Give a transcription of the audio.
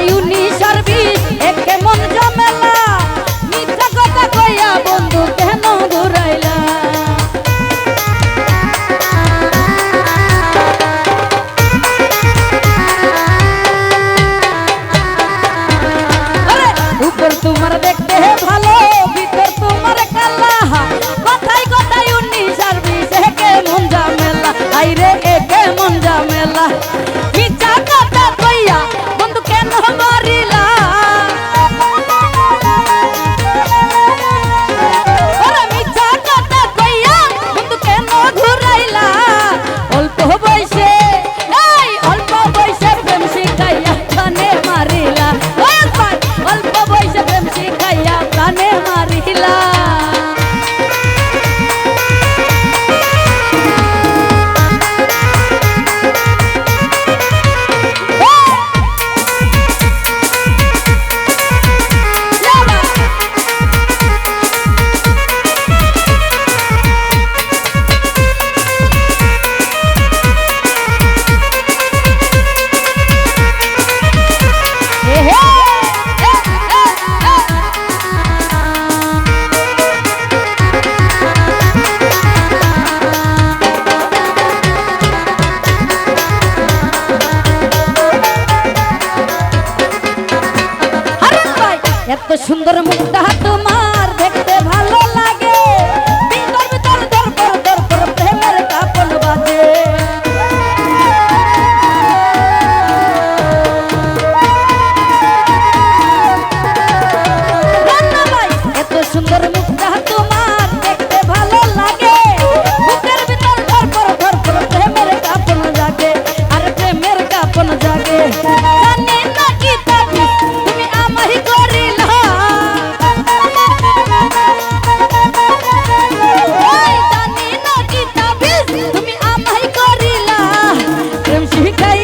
তাইউনি service একে মন ঝামেলা মিথ্যা কথা কইয়া বন্ধু কেন ঘুরাইলা উপর তোমার দেখতে ভালো ভিতর তোমার কালা কথাই কথাই উনি সার্ভিস একে মন ঝামেলা আইরে একে মন ঝামেলা মিথ্যা কথা কইয়া বন্ধু কেন মরিলা ওরে মিথ্যা কথা কইয়া বন্ধু কেন ঘুরাইলা অল্প বয়সে এই অল্প বয়সে প্রেম শিখাইয়া কানে মারিলা অল্প বয়সে প্রেম শিখাইয়া কানে মারিলা এত সুন্দর মুখটা তোমার দেখতে ভালো লাগে ভিতর ভিতর দরপর দরপর প্রেমের কাপন বাজে এত সুন্দর মুখটা তোমার দেখতে ভালো লাগে বুকের ভিতর দরপর দরপর প্রেমের কাপন জাগে আর প্রেমের কাপন জাগে জানি না কি তুমি আমায় করিলা তুমি আমায় করিলা প্রেম শিখাই